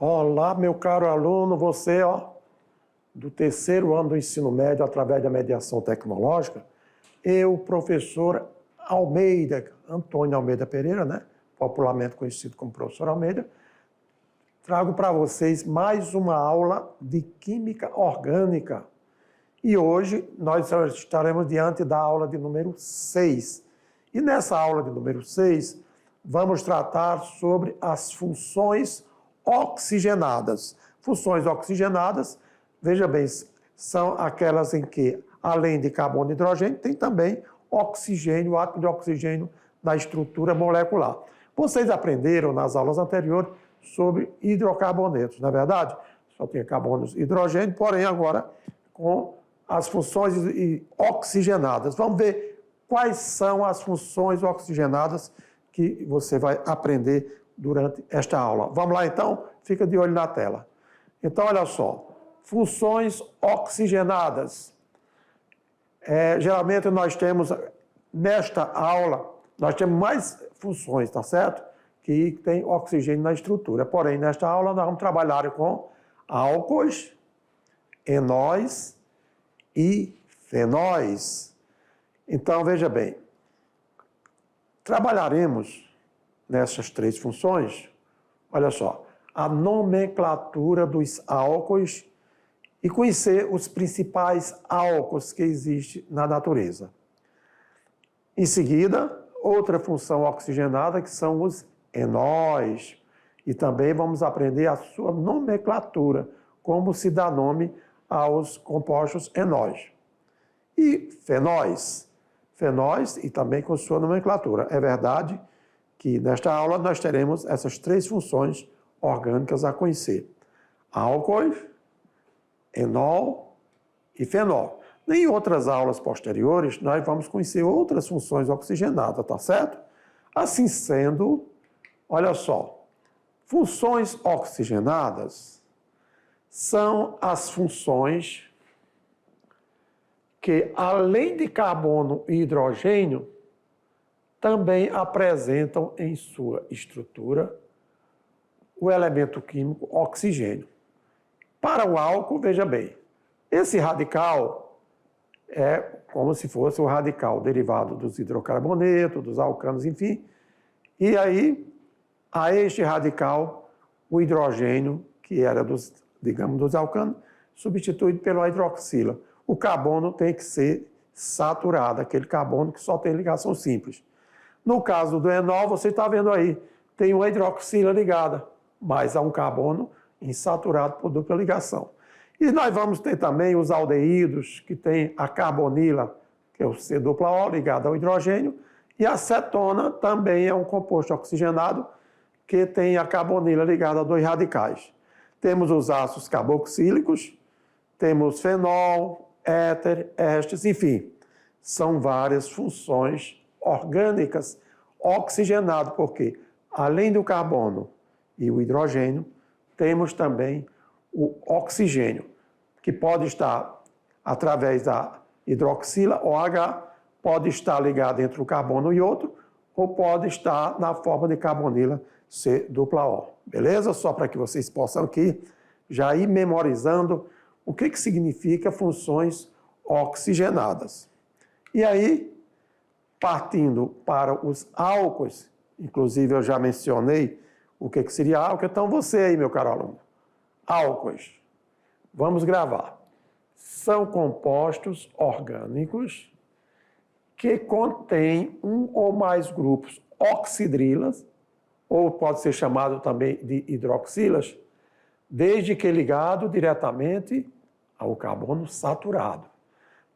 Olá, meu caro aluno, você, do terceiro ano do ensino médio, através da mediação tecnológica, eu, professor Almeida, Antônio Almeida Pereira, né, popularmente conhecido como professor Almeida, trago para vocês mais uma aula de Química Orgânica. E hoje nós estaremos diante da aula de número 6. E nessa aula de número 6, vamos tratar sobre as funções oxigenadas. Funções oxigenadas, veja bem, são aquelas em que, além de carbono e hidrogênio, tem também oxigênio, átomo de oxigênio na estrutura molecular. Vocês aprenderam nas aulas anteriores sobre hidrocarbonetos, não é verdade? Só tinha carbono e hidrogênio, porém agora com as funções oxigenadas. Vamos ver quais são as funções oxigenadas que você vai aprender durante esta aula. Vamos lá então? Fica de olho na tela. Então, olha só. Funções oxigenadas. Geralmente nós temos, nesta aula, nós temos mais funções, tá certo? Que tem oxigênio na estrutura. Porém, nesta aula nós vamos trabalhar com álcoois, enóis e fenóis. Então, veja bem, trabalharemos nessas três funções, olha só, a nomenclatura dos álcoois e conhecer os principais álcoois que existem na natureza. Em seguida, outra função oxigenada que são os enóis. E também vamos aprender a sua nomenclatura, como se dá nome aos compostos enóis. E fenóis. Fenóis e também com sua nomenclatura. É verdade que nesta aula nós teremos essas três funções orgânicas a conhecer. Álcool, enol e fenol. Em outras aulas posteriores, nós vamos conhecer outras funções oxigenadas, tá certo? Assim sendo, olha só, funções oxigenadas são as funções que, além de carbono e hidrogênio, também apresentam em sua estrutura o elemento químico oxigênio. Para o álcool, veja bem, esse radical é como se fosse o radical derivado dos hidrocarbonetos, dos alcanos, enfim. E aí, a este radical, o hidrogênio, que era dos alcanos, substituído pela hidroxila. O carbono tem que ser saturado, aquele carbono que só tem ligação simples. No caso do enol, você está vendo aí, tem uma hidroxila ligada, mas há um carbono insaturado por dupla ligação. E nós vamos ter também os aldeídos, que tem a carbonila, que é o C-O ligado ao hidrogênio, e a cetona também é um composto oxigenado, que tem a carbonila ligada a dois radicais. Temos os ácidos carboxílicos, temos fenol, éter, ésteres, enfim, são várias funções orgânicas oxigenadas, porque além do carbono e o hidrogênio, temos também o oxigênio, que pode estar através da hidroxila, OH, pode estar ligado entre o carbono e outro, ou pode estar na forma de carbonila C-O. Beleza? Só para que vocês possam aqui já ir memorizando o que significa funções oxigenadas. E aí, partindo para os álcoois, inclusive eu já mencionei o que seria álcool, então você aí, meu caro aluno, álcoois, vamos gravar. São compostos orgânicos que contêm um ou mais grupos oxidrilas, ou pode ser chamado também de hidroxilas, desde que ligado diretamente ao carbono saturado.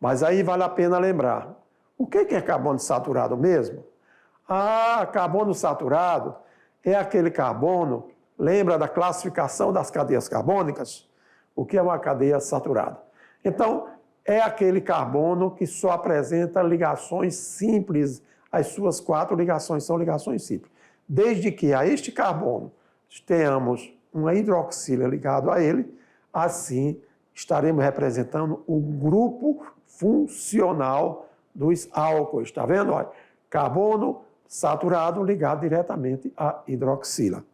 Mas aí vale a pena lembrar, o que é carbono saturado mesmo? Carbono saturado é aquele carbono, lembra da classificação das cadeias carbônicas? O que é uma cadeia saturada? Então, é aquele carbono que só apresenta ligações simples, as suas 4 ligações são ligações simples. Desde que a este carbono tenhamos uma hidroxila ligado a ele, assim estaremos representando o grupo funcional dos álcoois. Está vendo? Olha, carbono saturado ligado diretamente à hidroxila.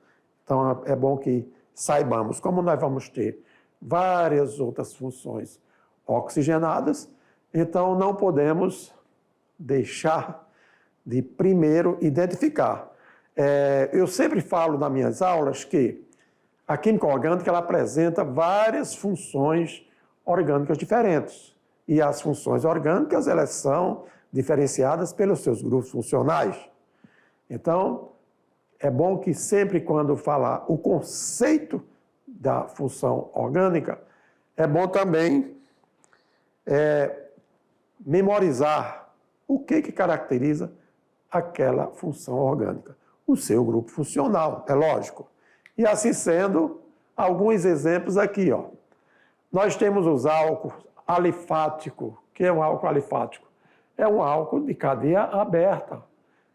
Então, é bom que saibamos, como nós vamos ter várias outras funções oxigenadas, então não podemos deixar de primeiro identificar. Eu sempre falo nas minhas aulas que a química orgânica ela apresenta várias funções orgânicas diferentes. E as funções orgânicas elas são diferenciadas pelos seus grupos funcionais. Então, é bom que sempre quando falar o conceito da função orgânica, é bom também memorizar o que caracteriza aquela função orgânica. O seu grupo funcional, é lógico. E assim sendo, alguns exemplos aqui, ó. Nós temos os álcools alifáticos. O que é um álcool alifático? É um álcool de cadeia aberta.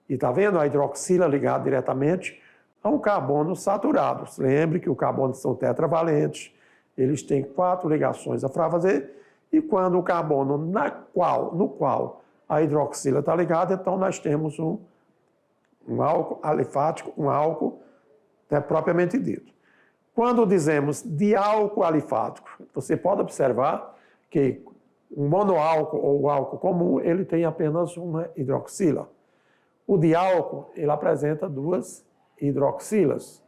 E está vendo a hidroxila ligada diretamente a um carbono saturado. Lembre que os carbonos são tetravalentes, eles têm 4 ligações a fazer, e quando o carbono no qual a hidroxila está ligada, então nós temos um álcool alifático, um álcool propriamente dito. Quando dizemos diálcool alifático, você pode observar que um monoálcool ou o álcool comum, ele tem apenas uma hidroxila. O diálcool, ele apresenta 2 hidroxilas.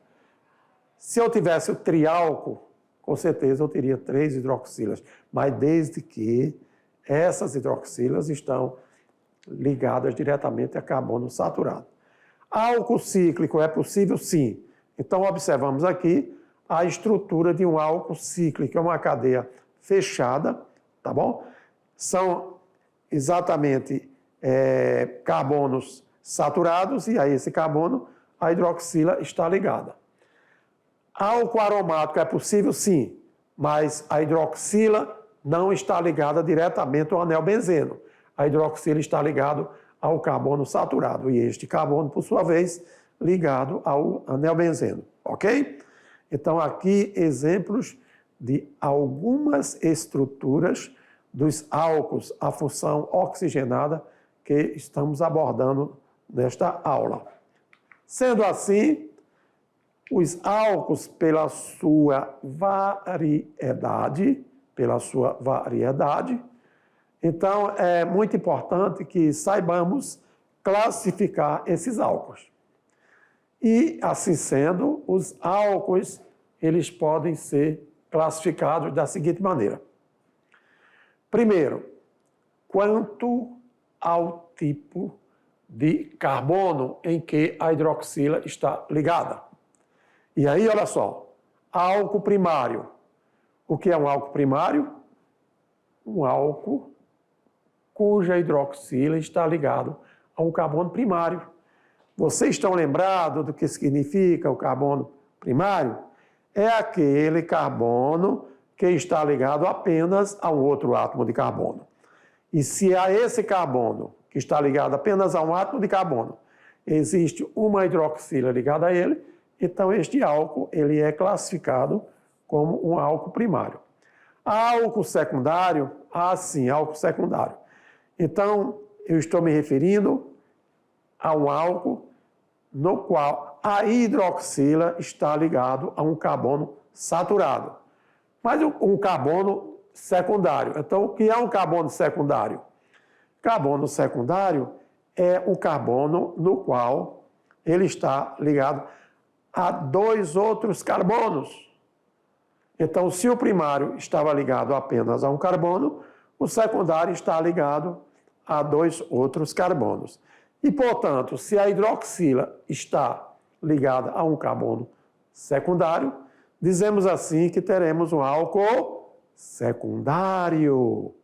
Se eu tivesse o triálcool, com certeza eu teria 3 hidroxilas, mas desde que essas hidroxilas estão ligadas diretamente a carbono saturado. Álcool cíclico é possível? Sim. Então, observamos aqui a estrutura de um álcool cíclico, é uma cadeia fechada, tá bom? São exatamente carbonos saturados, e a esse carbono a hidroxila está ligada. Álcool aromático é possível? Sim, mas a hidroxila não está ligada diretamente ao anel benzeno. A hidroxila está ligada ao carbono saturado, e este carbono, por sua vez, ligado ao anel benzeno, ok? Então, aqui exemplos de algumas estruturas dos álcools, a função oxigenada que estamos abordando nesta aula. Sendo assim, os álcools, pela sua variedade, então é muito importante que saibamos classificar esses álcools. E, assim sendo, os álcools, eles podem ser classificados da seguinte maneira. Primeiro, quanto ao tipo de carbono em que a hidroxila está ligada. E aí, olha só, álcool primário. O que é um álcool primário? Um álcool cuja hidroxila está ligado a um carbono primário. Vocês estão lembrados do que significa o carbono primário? É aquele carbono que está ligado apenas a um outro átomo de carbono. E se a esse carbono, que está ligado apenas a um átomo de carbono, existe uma hidroxila ligada a ele, então este álcool ele é classificado como um álcool primário. Álcool secundário, sim, álcool secundário. Então, eu estou me referindo a um álcool no qual a hidroxila está ligado a um carbono saturado. Mas um carbono secundário. Então, o que é um carbono secundário? Carbono secundário é o carbono no qual ele está ligado a 2 outros carbonos. Então, se o primário estava ligado apenas a um carbono, o secundário está ligado a 2 outros carbonos. E, portanto, se a hidroxila está ligada a um carbono secundário, dizemos assim que teremos um álcool secundário.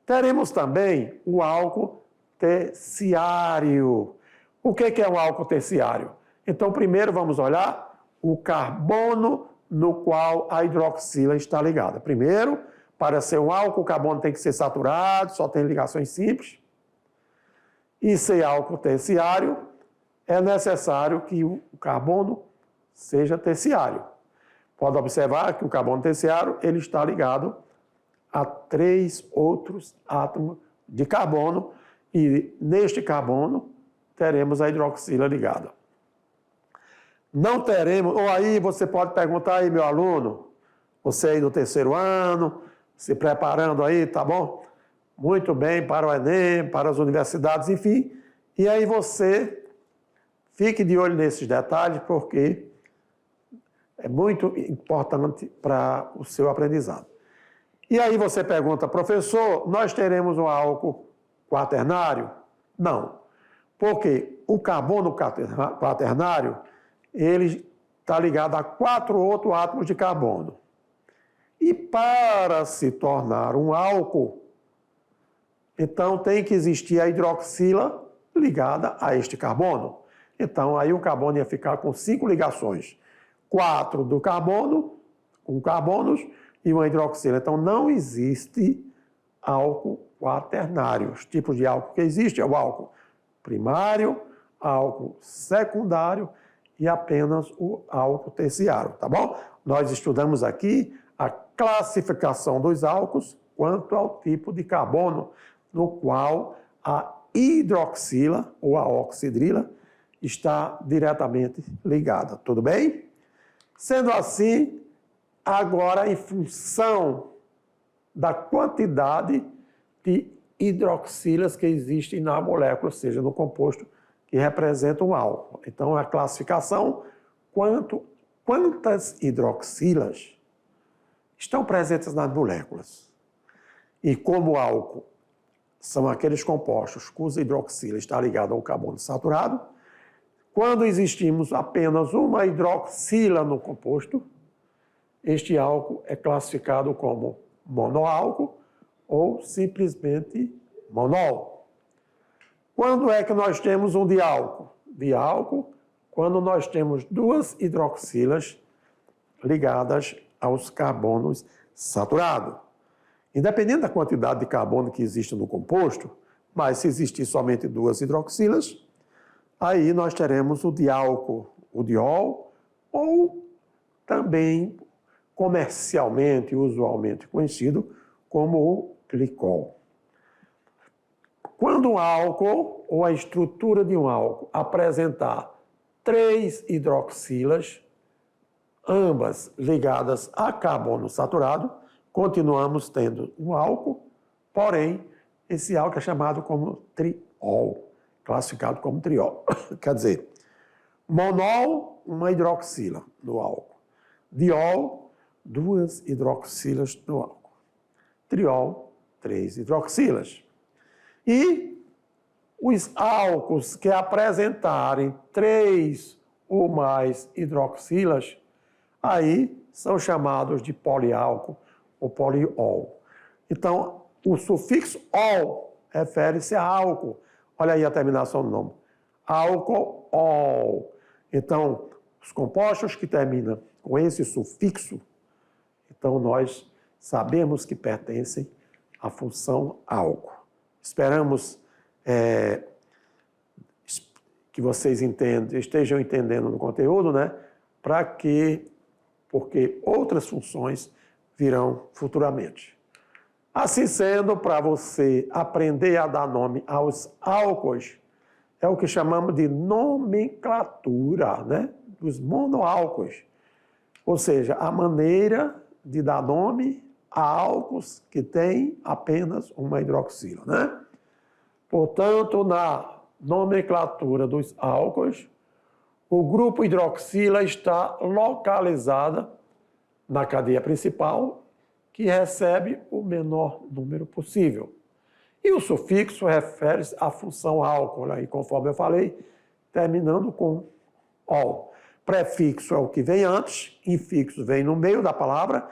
Teremos também o álcool terciário. O que é um álcool terciário? Então, primeiro vamos olhar o carbono no qual a hidroxila está ligada. Primeiro, para ser um álcool, o carbono tem que ser saturado, só tem ligações simples. E ser álcool terciário, é necessário que o carbono seja terciário. Pode observar que o carbono terciário ele está ligado a 3 outros átomos de carbono, e neste carbono teremos a hidroxila ligada. não teremos, ou aí você pode perguntar aí, meu aluno, você aí do terceiro ano, se preparando aí, tá bom? Muito bem para o Enem, para as universidades, enfim. E aí você fique de olho nesses detalhes, porque é muito importante para o seu aprendizado. E aí você pergunta, professor, nós teremos um álcool quaternário? Não, porque o carbono quaternário, ele está ligado a 4 outros átomos de carbono. E para se tornar um álcool, então tem que existir a hidroxila ligada a este carbono. Então aí o carbono ia ficar com 5 ligações. 4 do carbono, com carbonos, e uma hidroxila. Então não existe álcool quaternário. Os tipos de álcool que existe é o álcool primário, álcool secundário e apenas o álcool terciário, tá bom? Nós estudamos aqui a classificação dos álcools quanto ao tipo de carbono, no qual a hidroxila ou a oxidrila está diretamente ligada, tudo bem? Sendo assim, agora em função da quantidade de hidroxilas que existem na molécula, ou seja, no composto que representa um álcool. Então, a classificação, quantas hidroxilas estão presentes nas moléculas. E como álcool são aqueles compostos cuja hidroxila está ligada ao carbono saturado, quando existimos apenas uma hidroxila no composto, este álcool é classificado como monoálcool ou simplesmente monol. Quando é que nós temos um diálcool? Diálcool, quando nós temos 2 hidroxilas ligadas aos carbonos saturados. Independente da quantidade de carbono que existe no composto, mas se existir somente 2 hidroxilas, aí nós teremos o diálcool, o diol, ou também comercialmente, usualmente conhecido como o glicol. Quando um álcool, ou a estrutura de um álcool, apresentar 3 hidroxilas, ambas ligadas a carbono saturado, continuamos tendo um álcool, porém, esse álcool é chamado como triol, classificado como triol. Quer dizer, monol, uma hidroxila no álcool. Diol, 2 hidroxilas no álcool. Triol, 3 hidroxilas. E os álcools que apresentarem 3 ou mais hidroxilas, aí são chamados de poliálcool ou poliol. Então, o sufixo ol refere-se a álcool. Olha aí a terminação do nome. Álcool. Então, os compostos que terminam com esse sufixo, então nós sabemos que pertencem à função álcool. Esperamos que vocês estejam entendendo no conteúdo, né? Porque outras funções virão futuramente. Assim sendo, para você aprender a dar nome aos álcoois, é o que chamamos de nomenclatura, né? Dos monoálcoois. Ou seja, a maneira de dar nome a álcools que têm apenas uma hidroxila, né? Portanto, na nomenclatura dos álcoois, o grupo hidroxila está localizada na cadeia principal, que recebe o menor número possível. E o sufixo refere-se à função álcool, aí, conforme eu falei, terminando com ol. Prefixo é o que vem antes, infixo vem no meio da palavra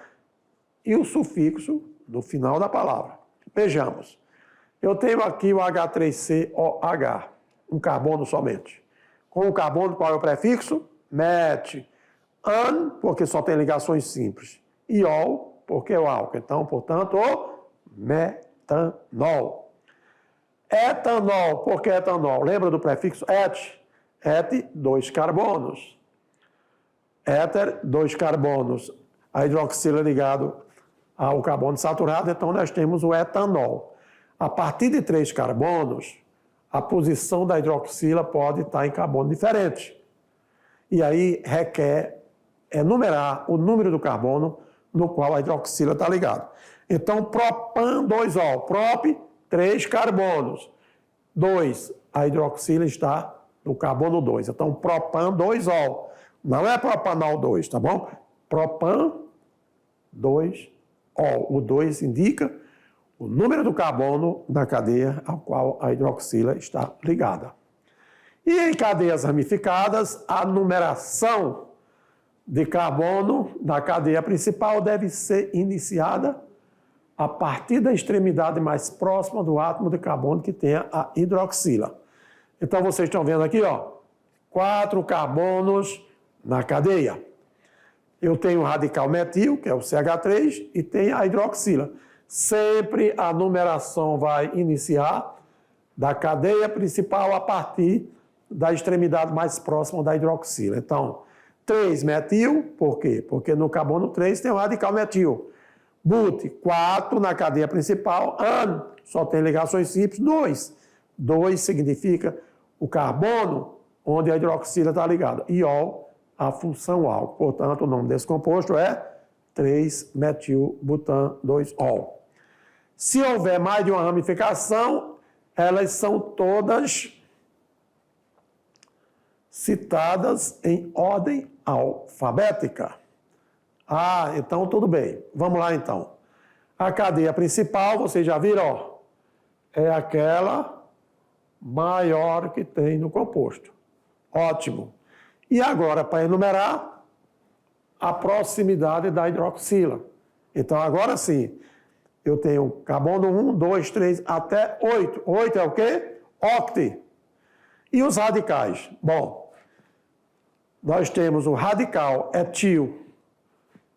e o sufixo no final da palavra. Vejamos. Eu tenho aqui o H3COH, um carbono somente. Com o carbono, qual é o prefixo? Met. An, porque só tem ligações simples. E ol, porque é o álcool. Então, portanto, o metanol. Etanol, por que etanol? Lembra do prefixo et? Et, 2 carbonos. Éter, 2 carbonos. A hidroxila ligado ao carbono saturado, então nós temos o etanol. A partir de 3 carbonos, a posição da hidroxila pode estar em carbono diferente. e aí requer enumerar o número do carbono no qual a hidroxila está ligada. Então, propan 2-ol, prop, 3 carbonos. 2, a hidroxila está no carbono 2. Então, propan 2-ol. Não é propanol 2, tá bom? Propan 2-ol. O 2 indica o número do carbono na cadeia ao qual a hidroxila está ligada. E em cadeias ramificadas, a numeração de carbono na cadeia principal deve ser iniciada a partir da extremidade mais próxima do átomo de carbono que tenha a hidroxila. Então, vocês estão vendo aqui, ó, 4 carbonos na cadeia. Eu tenho o radical metil, que é o CH3, e tem a hidroxila. Sempre a numeração vai iniciar da cadeia principal a partir da extremidade mais próxima da hidroxila. Então, 3-metil, por quê? Porque no carbono 3 tem o radical metil. But, 4 na cadeia principal. An, só tem ligações simples. 2. 2 significa o carbono onde a hidroxila está ligada. E ol, a função álcool. Portanto, o nome desse composto é 3-metil-butan-2-ol. Se houver mais de uma ramificação, elas são todas citadas em ordem alfabética. Ah, então tudo bem. Vamos lá então. A cadeia principal, vocês já viram, ó, é aquela maior que tem no composto. Ótimo. E agora, para enumerar, a proximidade da hidroxila. Então, agora sim, eu tenho carbono 1, 2, 3, até 8. 8 é o quê? Octi. E os radicais? Bom, nós temos o radical etil,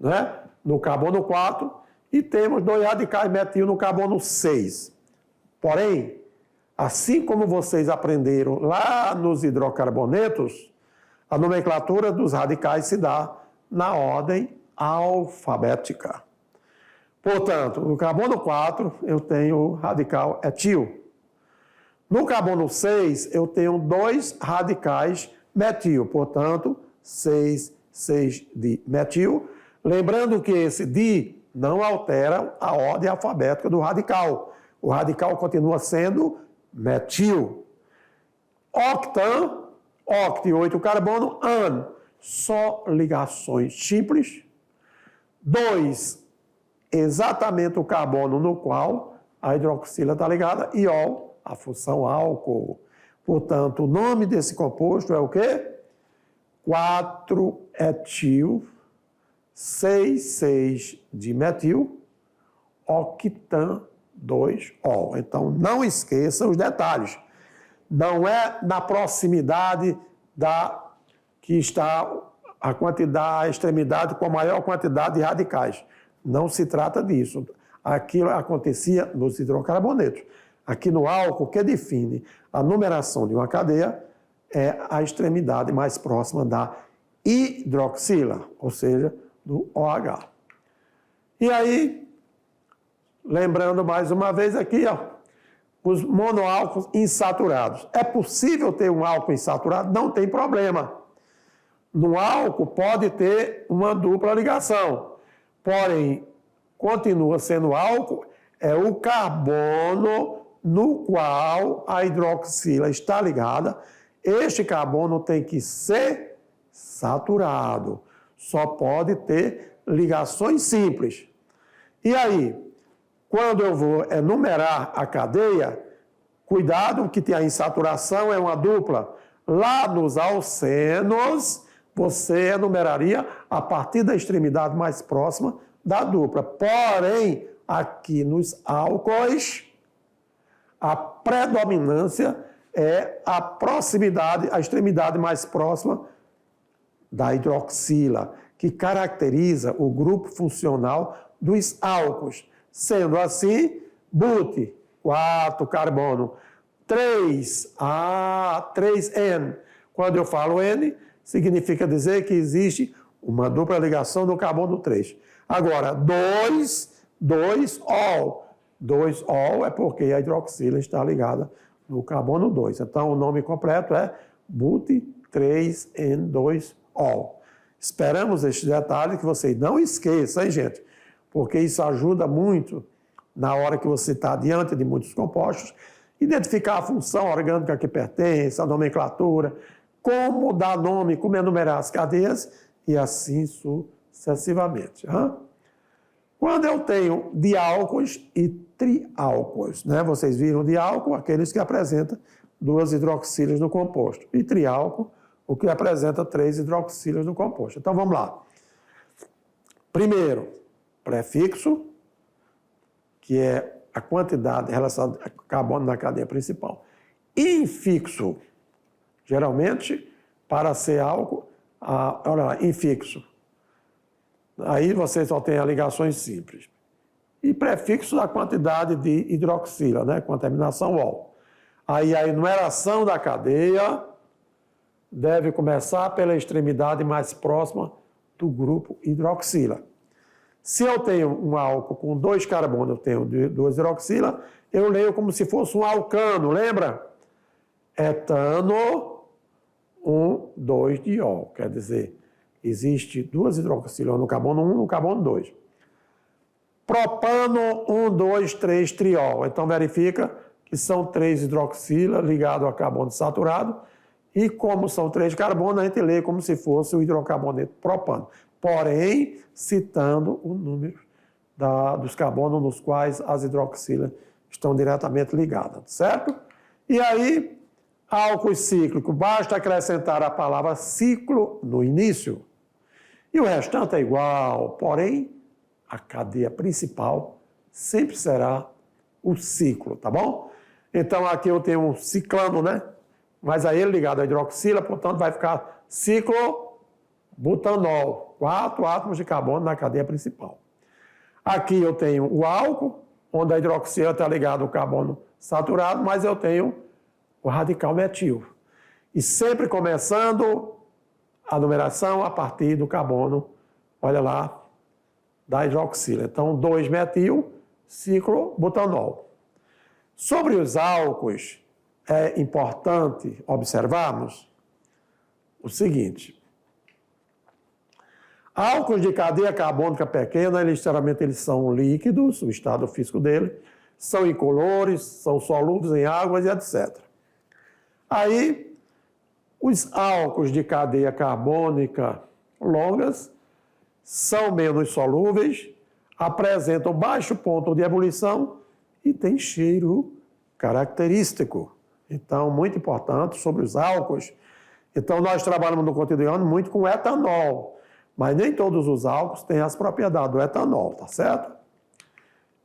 né, no carbono 4 e temos 2 radicais metil no carbono 6. Porém, assim como vocês aprenderam lá nos hidrocarbonetos, a nomenclatura dos radicais se dá na ordem alfabética. Portanto, no carbono 4 eu tenho o radical etil. No carbono 6 eu tenho 2 radicais metil, portanto, 6 de metil. Lembrando que esse di não altera a ordem alfabética do radical. O radical continua sendo metil. Octan, octi, 8 carbono, an, só ligações simples. 2, exatamente o carbono no qual a hidroxila está ligada, e ol, a função álcool. Portanto, o nome desse composto é o quê? 4-etil, 6 de metil, octan 2-ol. Então, não esqueça os detalhes. Não é na proximidade da que está a extremidade com a maior quantidade de radicais. Não se trata disso. Aquilo acontecia nos hidrocarbonetos. Aqui no álcool, o que define a numeração de uma cadeia é a extremidade mais próxima da hidroxila, ou seja, do OH. E aí, lembrando mais uma vez aqui, ó, os monoálcools insaturados. É possível ter um álcool insaturado? Não tem problema. No álcool pode ter uma dupla ligação, porém, continua sendo álcool, é o carbono no qual a hidroxila está ligada. Este carbono tem que ser saturado. Só pode ter ligações simples. E aí, quando eu vou enumerar a cadeia, cuidado que a insaturação é uma dupla. Lá nos alcenos, você enumeraria a partir da extremidade mais próxima da dupla. Porém, aqui nos álcoois, a predominância é a proximidade, a extremidade mais próxima da hidroxila, que caracteriza o grupo funcional dos álcools. Sendo assim, but, 4 carbono, 3N. Quando eu falo N, significa dizer que existe uma dupla ligação do carbono 3. Agora, 2-ol. 2-ol é porque a hidroxila está ligada no carbono 2. Então, o nome completo é but 3N2 ol. Esperamos este detalhe que vocês não esqueçam, hein, gente? Porque isso ajuda muito na hora que você está diante de muitos compostos, identificar a função orgânica que pertence, a nomenclatura, como dar nome, como enumerar as cadeias e assim sucessivamente. Quando eu tenho diálcoois e triálcoois, né? Vocês viram diálcool, aqueles que apresentam 2 hidroxilas no composto, e triálcool, o que apresenta 3 hidroxilas no composto. Então, vamos lá. Primeiro, prefixo, que é a quantidade relacionada a carbono na cadeia principal. Infixo, geralmente, para ser álcool, olha lá, infixo. Aí você só tem as ligações simples. E prefixo da quantidade de hidroxila, né, com a terminação ol. Aí a enumeração da cadeia deve começar pela extremidade mais próxima do grupo hidroxila. Se eu tenho um álcool com 2 carbonos, eu tenho 2 hidroxila, eu leio como se fosse um alcano, lembra? Etano, 2 diol. Quer dizer, existe 2 hidroxilas no carbono 1 e no carbono 2. Propano, 2, 3 triol. Então, verifica que são 3 hidroxilas ligados a carbono saturado. E como são 3 carbonos, a gente lê como se fosse o hidrocarboneto propano. Porém, citando o número dos carbonos nos quais as hidroxilas estão diretamente ligadas, certo? E aí, álcool cíclico, basta acrescentar a palavra ciclo no início. E o restante é igual, porém, a cadeia principal sempre será o ciclo, tá bom? Então, aqui eu tenho um ciclano, né? Mas aí ele ligado à hidroxila, portanto, vai ficar ciclobutanol, 4 átomos de carbono na cadeia principal. Aqui eu tenho o álcool, onde a hidroxila está ligada ao carbono saturado, mas eu tenho o radical metil. E sempre começando a numeração a partir do carbono, olha lá, da hidroxila. Então, 2-metil, ciclobutanol. Sobre os álcoois, é importante observarmos o seguinte. Álcoois de cadeia carbônica pequena, geralmente eles são líquidos, o estado físico dele, são incolores, são solúveis em águas e etc. Aí, os álcoois de cadeia carbônica longas são menos solúveis, apresentam baixo ponto de ebulição e têm cheiro característico. Então, muito importante sobre os álcoois. Então, nós trabalhamos no cotidiano muito com etanol, mas nem todos os álcools têm as propriedades do etanol, tá certo?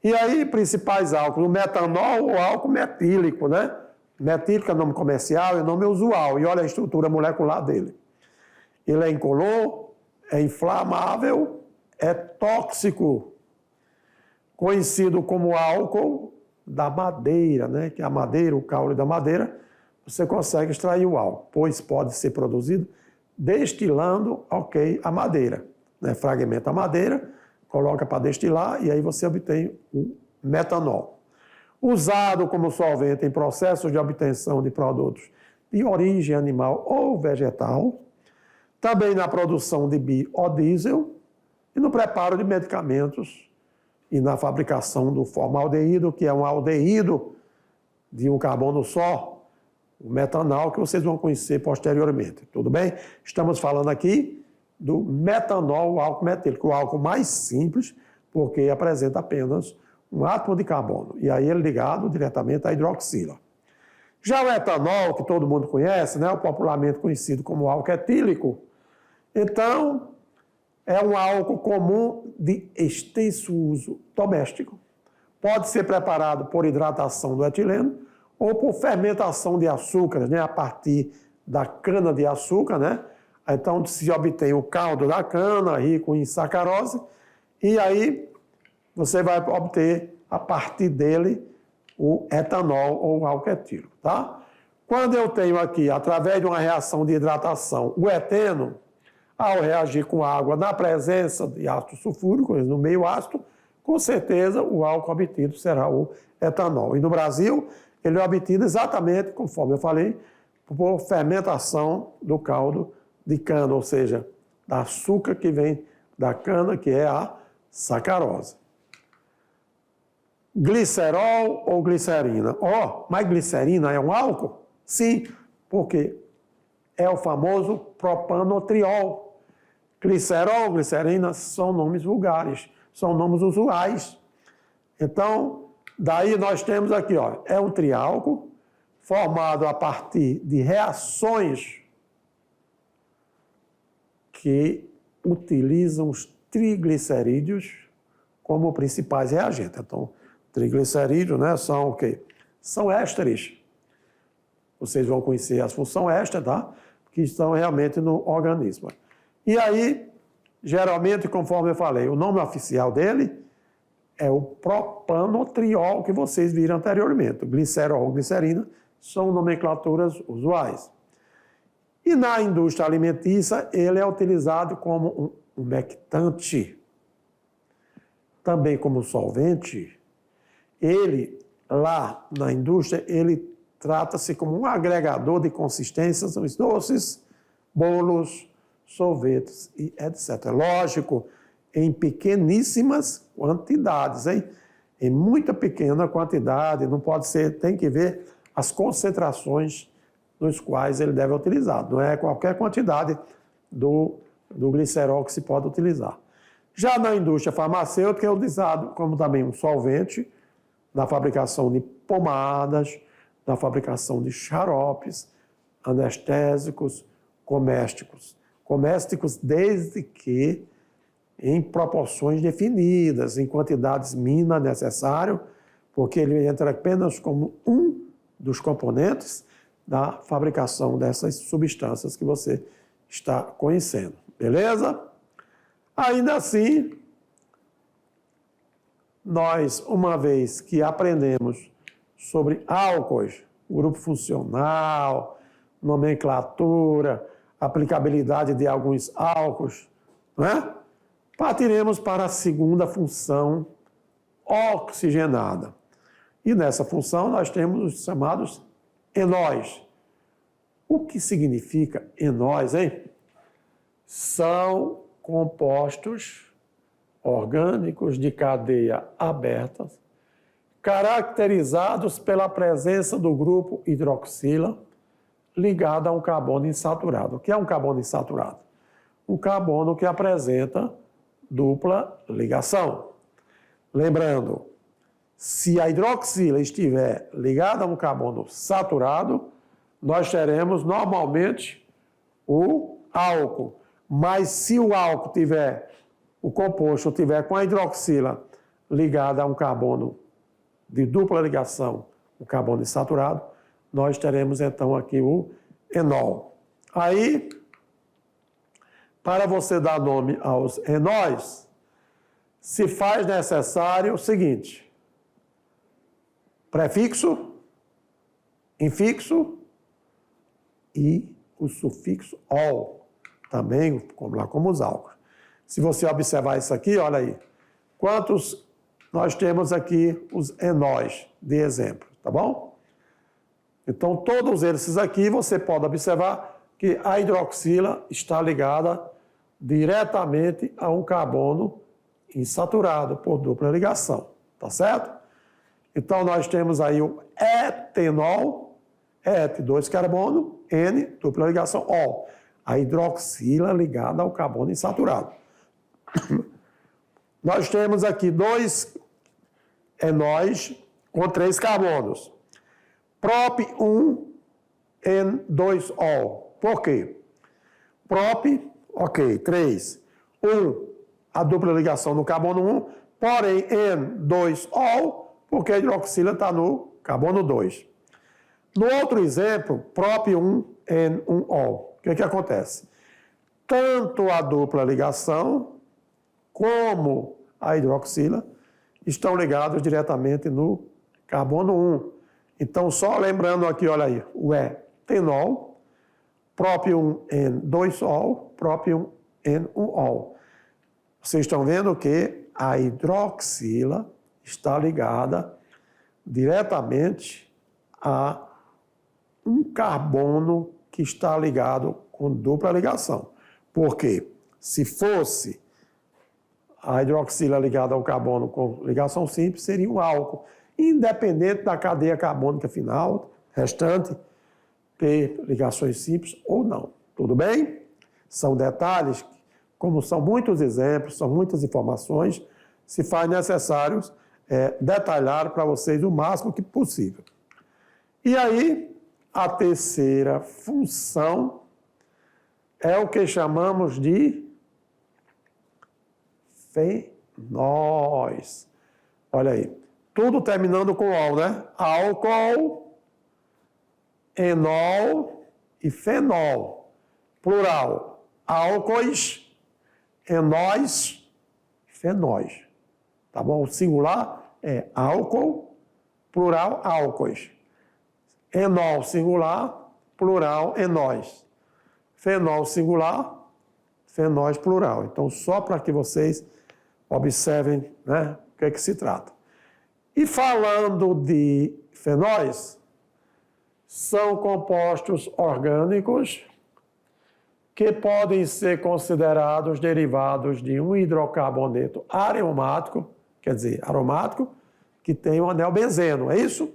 E aí, principais álcools, o metanol ou álcool metílico, né? Metílico é nome comercial e nome usual, e olha a estrutura molecular dele. Ele é incolor, é inflamável, é tóxico, conhecido como álcool da madeira, né? Que a madeira, o caule da madeira, você consegue extrair o álcool, pois pode ser produzido destilando, a madeira. Né? Fragmenta a madeira, coloca para destilar e aí você obtém o metanol. Usado como solvente em processos de obtenção de produtos de origem animal ou vegetal, também na produção de biodiesel e no preparo de medicamentos e na fabricação do formaldeído, que é um aldeído de um carbono só, o metanol, que vocês vão conhecer posteriormente, tudo bem? Estamos falando aqui do metanol, o álcool metílico, o álcool mais simples, porque apresenta apenas um átomo de carbono, e aí ele ligado diretamente à hidroxila. Já o etanol, que todo mundo conhece, né, o popularmente conhecido como álcool etílico, então é um álcool comum de extenso uso doméstico. Pode ser preparado por hidratação do etileno ou por fermentação de açúcares, né, a partir da cana-de-açúcar, né? Então se obtém o caldo da cana, rico em sacarose, e aí você vai obter, a partir dele, o etanol ou o álcool etílico, tá? Quando eu tenho aqui, através de uma reação de hidratação, o eteno, ao reagir com água na presença de ácido sulfúrico, no meio ácido, com certeza o álcool obtido será o etanol. E no Brasil, ele é obtido exatamente, conforme eu falei, por fermentação do caldo de cana, ou seja, da açúcar que vem da cana, que é a sacarose. Glicerol ou glicerina? Mas glicerina é um álcool? Sim, porque é o famoso propanotriol. Glicerol, glicerina são nomes vulgares, são nomes usuais. Então, daí nós temos aqui, é um triálcool formado a partir de reações que utilizam os triglicerídeos como principais reagentes. Então, triglicerídeos, né, são o quê? São ésteres. Vocês vão conhecer as funções éster, tá? Que estão realmente no organismo. E aí, geralmente, conforme eu falei, o nome oficial dele é o propanotriol, que vocês viram anteriormente. O glicerol, glicerina, são nomenclaturas usuais. E na indústria alimentícia, ele é utilizado como um umectante, também como solvente. Ele, lá na indústria, ele trata-se como um agregador de consistências nos doces, bolos, sorvetes e etc. Lógico, em pequeníssimas quantidades, hein? Em muita pequena quantidade, não pode ser, tem que ver as concentrações nos quais ele deve utilizar. Não é qualquer quantidade do glicerol que se pode utilizar. Já na indústria farmacêutica é utilizado como também um solvente na fabricação de pomadas, na fabricação de xaropes, anestésicos, comésticos. Comésticos desde que em proporções definidas, em quantidades mínimas necessárias, porque ele entra apenas como um dos componentes da fabricação dessas substâncias que você está conhecendo. Beleza? Ainda assim, nós, uma vez que aprendemos sobre álcoois, grupo funcional, nomenclatura, aplicabilidade de alguns álcoois, não é? Partiremos para a segunda função oxigenada. E nessa função nós temos os chamados enóis. O que significa enóis, hein? São compostos orgânicos de cadeia aberta, caracterizados pela presença do grupo hidroxila ligado a um carbono insaturado. O que é um carbono insaturado? Um carbono que apresenta dupla ligação. Lembrando, se a hidroxila estiver ligada a um carbono saturado, nós teremos normalmente o álcool. Mas se o álcool tiver, o composto tiver com a hidroxila ligada a um carbono de dupla ligação, o carbono insaturado, nós teremos então aqui o enol. Aí, para você dar nome aos enóis, se faz necessário o seguinte: prefixo, infixo e o sufixo ol, também como os álcools. Se você observar isso aqui, olha aí, quantos nós temos aqui os enóis de exemplo, tá bom? Então, todos esses aqui, você pode observar que a hidroxila está ligada diretamente a um carbono insaturado por dupla ligação, tá certo? Então, nós temos aí o etenol, et, 2 carbono, N, dupla ligação, O. A hidroxila ligada ao carbono insaturado. Nós temos aqui 2 enóis com 3 carbonos. Prop 1, N2O. Por quê? Prop, ok, 3. 1, a dupla ligação no carbono 1, porém N2O, porque a hidroxila está no carbono 2. No outro exemplo, prop 1, N1O. O que acontece? Tanto a dupla ligação como a hidroxila estão ligados diretamente no carbono 1. Então, só lembrando aqui, olha aí, o etenol, prop 1, N2O, prop 1, N1O. Vocês estão vendo que a hidroxila está ligada diretamente a um carbono que está ligado com dupla ligação. Porque se fosse a hidroxila ligada ao carbono com ligação simples, seria um álcool, independente da cadeia carbônica final, restante, ter ligações simples ou não. Tudo bem? São detalhes, como são muitos exemplos, são muitas informações, se faz necessário detalhar para vocês o máximo que possível. E aí, a terceira função é o que chamamos de fenóis. Olha aí, tudo terminando com ol, né? Álcool, enol e fenol. Plural, álcoois, enóis, fenóis. Tá bom? O singular é álcool, plural, álcoois. Enol singular, plural, enóis. Fenol singular, fenóis plural. Então, só para que vocês observem, né, o que é que se trata. E falando de fenóis, são compostos orgânicos que podem ser considerados derivados de um hidrocarboneto aromático, quer dizer, aromático, que tem um anel benzeno, é isso?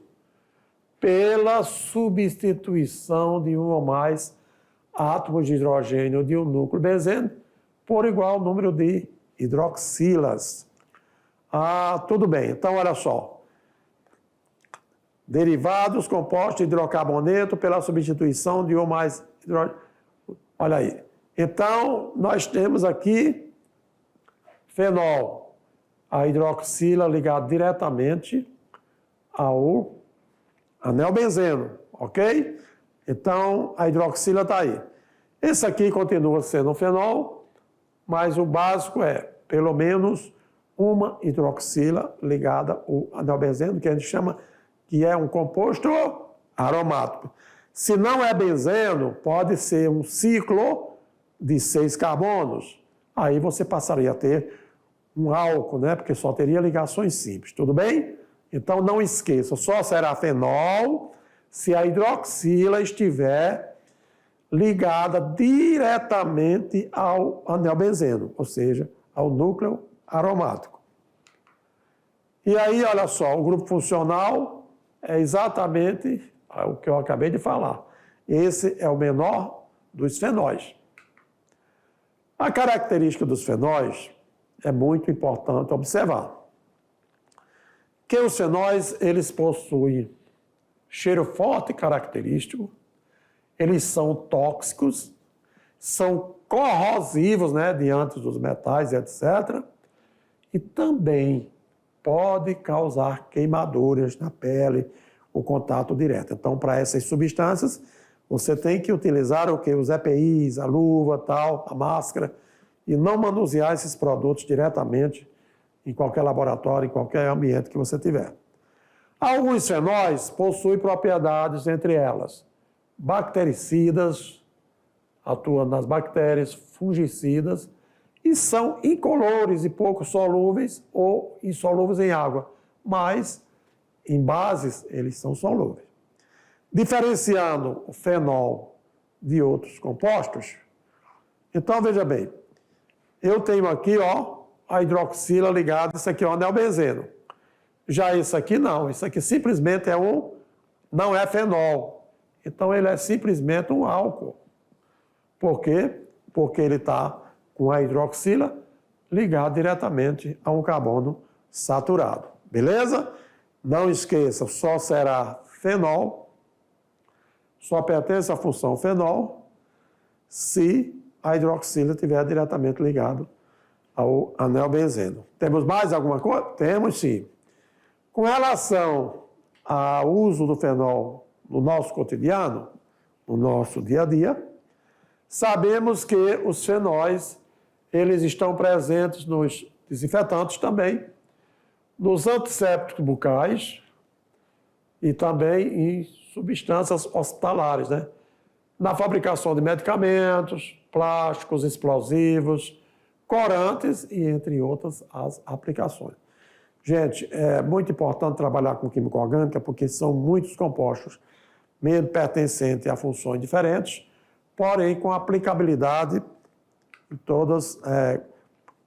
Pela substituição de um ou mais átomos de hidrogênio de um núcleo benzeno por igual número de hidroxilas. Ah, tudo bem. Então, olha só. Derivados compostos de hidrocarboneto pela substituição de um ou mais hidrogênio. Olha aí. Então, nós temos aqui fenol, a hidroxila ligada diretamente ao anel benzeno, ok? Então, a hidroxila está aí. Esse aqui continua sendo um fenol, mas o básico é, pelo menos, uma hidroxila ligada ao anel benzeno, que a gente chama que é um composto aromático. Se não é benzeno, pode ser um ciclo de 6 carbonos. Aí você passaria a ter um álcool, né? Porque só teria ligações simples, tudo bem? Então não esqueça, só será fenol se a hidroxila estiver ligada diretamente ao anel benzeno, ou seja, ao núcleo aromático. E aí, olha só, o grupo funcional é exatamente o que eu acabei de falar. Esse é o menor dos fenóis. A característica dos fenóis é muito importante observar. Que os fenóis, eles possuem cheiro forte e característico, eles são tóxicos, são corrosivos, né, diante dos metais, etc. E também pode causar queimaduras na pele, o contato direto. Então, para essas substâncias, você tem que utilizar o quê? Os EPIs, a luva, tal, a máscara, e não manusear esses produtos diretamente em qualquer laboratório, em qualquer ambiente que você tiver. Alguns fenóis possuem propriedades, entre elas, bactericidas, atuam nas bactérias, fungicidas, e são incolores e pouco solúveis ou insolúveis em água, mas em bases eles são solúveis. Diferenciando o fenol de outros compostos, então veja bem, eu tenho aqui, ó, a hidroxila ligada, isso aqui é o anel benzeno. Já isso aqui não, isso aqui simplesmente não é fenol. Então ele é simplesmente um álcool. Por quê? Porque ele está com a hidroxila ligada diretamente a um carbono saturado. Beleza? Não esqueça, só será fenol, só pertence à função fenol, se a hidroxila estiver diretamente ligada ao anel benzeno. Temos mais alguma coisa? Temos sim. Com relação ao uso do fenol no nosso cotidiano, no nosso dia a dia, sabemos que os fenóis, eles estão presentes nos desinfetantes também, nos antissépticos bucais e também em substâncias hospitalares, né? Na fabricação de medicamentos, plásticos, explosivos, corantes e entre outras as aplicações. Gente, é muito importante trabalhar com química orgânica porque são muitos compostos, mesmo pertencentes a funções diferentes, porém com aplicabilidade em todas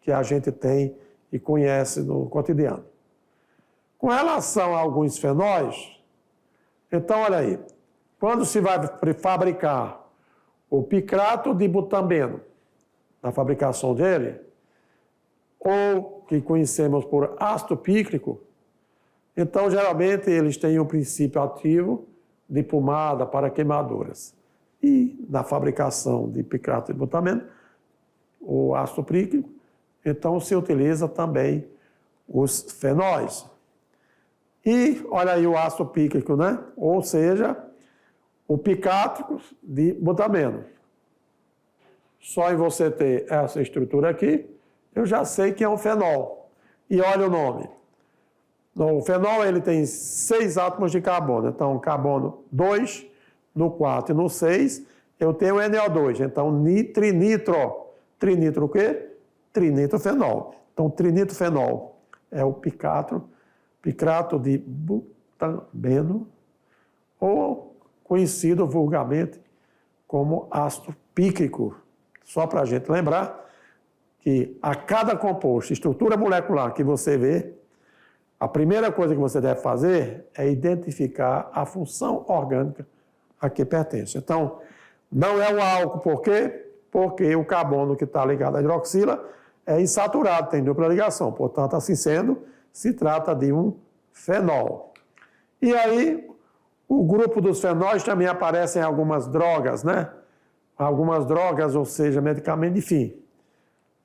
que a gente tem e conhece no cotidiano. Com relação a alguns fenóis, então olha aí, quando se vai fabricar o picrato de butambeno, na fabricação dele, ou que conhecemos por ácido pícrico, então geralmente eles têm um princípio ativo de pomada para queimaduras. E na fabricação de picrato de butambeno, o ácido pícrico, então se utiliza também os fenóis. E olha aí o ácido pícrico, né? Ou seja, o picrático de butambeno. Só em você ter essa estrutura aqui, eu já sei que é um fenol. E olha o nome. O fenol ele tem 6 átomos de carbono. Então, carbono 2, no 4 e no 6, eu tenho NO2. Então, trinitro. Trinitro o quê? Trinitrofenol. Então, trinitrofenol é o picrato de butambeno, ou conhecido vulgarmente como ácido pícrico. Só para a gente lembrar que a cada composto, estrutura molecular que você vê, a primeira coisa que você deve fazer é identificar a função orgânica a que pertence. Então, não é o álcool, por quê? Porque o carbono que está ligado à hidroxila é insaturado, tem dupla ligação. Portanto, assim sendo, se trata de um fenol. E aí, o grupo dos fenóis também aparece em algumas drogas, né? Algumas drogas, ou seja, medicamento, enfim.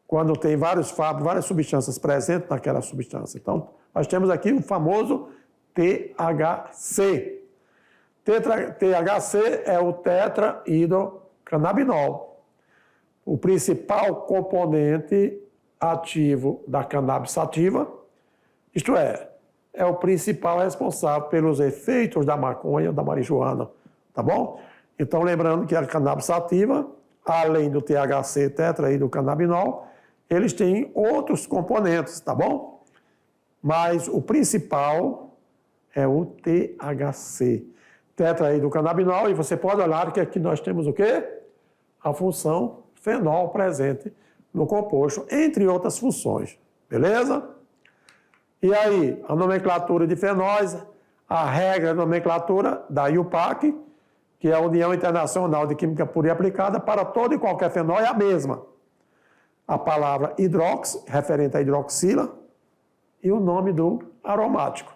Quando tem várias substâncias presentes naquela substância. Então, nós temos aqui o famoso THC. THC é o tetrahidrocannabinol. O principal componente ativo da cannabis sativa, isto é o principal responsável pelos efeitos da maconha, da marijuana, tá bom? Então, lembrando que a cannabis sativa, além do THC, tetrahidrocannabinol, eles têm outros componentes, tá bom? Mas o principal é o THC, tetrahidrocannabinol, e você pode olhar que aqui nós temos o quê? A função fenol presente no composto, entre outras funções, beleza? E aí, a nomenclatura de fenóis, a regra de nomenclatura da IUPAC, que é a União Internacional de Química Pura e Aplicada, para todo e qualquer fenol é a mesma. A palavra hidrox, referente à hidroxila, e o nome do aromático.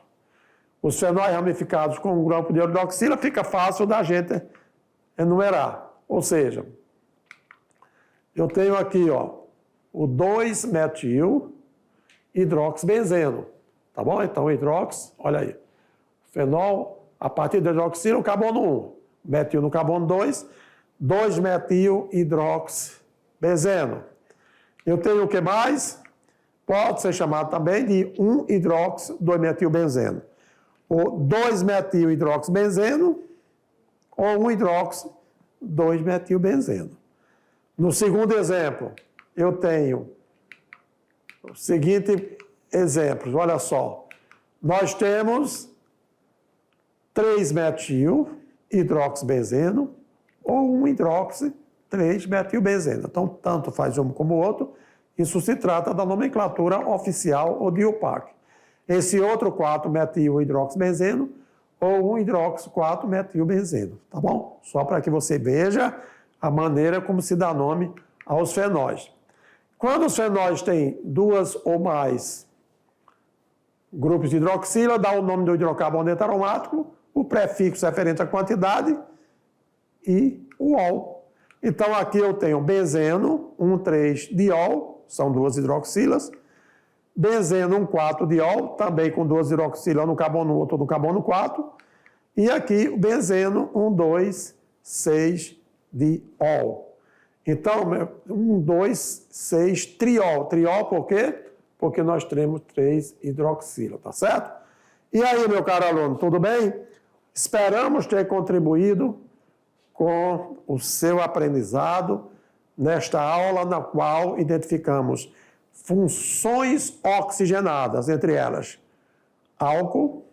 Os fenóis ramificados com um grupo de hidroxila fica fácil da gente enumerar. Ou seja, eu tenho aqui o 2-metil hidroxibenzeno, tá bom? Então, hidrox, olha aí, fenol, a partir do hidroxila, o carbono 1, metil no carbono 2, 2-metil hidroxibenzeno. Eu tenho o que mais? Pode ser chamado também de 1-hidrox-2-metilbenzeno. O 2-metil-hidroxibenzeno ou 1-hidrox-2-metilbenzeno. No segundo exemplo, eu tenho o seguinte exemplo, olha só. Nós temos 3-metil-hidroxibenzeno ou 1-hidrox-3-metilbenzeno. Então, tanto faz um como o outro. Isso se trata da nomenclatura oficial ou de IUPAC. Esse outro 4-metil-hidroxibenzeno ou 1-hidrox-4-metilbenzeno, tá bom? Só para que você veja a maneira como se dá nome aos fenóis. Quando os fenóis têm 2 ou mais grupos de hidroxila, dá o nome do hidrocarboneto aromático, o prefixo referente à quantidade e o ol. Então, aqui eu tenho benzeno, 1,3-diol, são 2 hidroxilas, benzeno, 1,4-diol, também com 2 hidroxilas no carbono 1, outro no carbono 4, e aqui o benzeno, 1,2,6-diol. Então, 1,2,6-triol. Triol por quê? Porque nós temos 3 hidroxilas, tá certo? E aí, meu caro aluno, tudo bem? Esperamos ter contribuído com o seu aprendizado nesta aula na qual identificamos funções oxigenadas, entre elas álcool,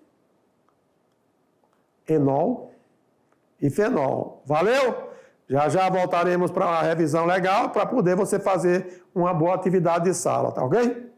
enol e fenol. Valeu? Já já voltaremos para uma revisão legal para poder você fazer uma boa atividade de sala, tá ok?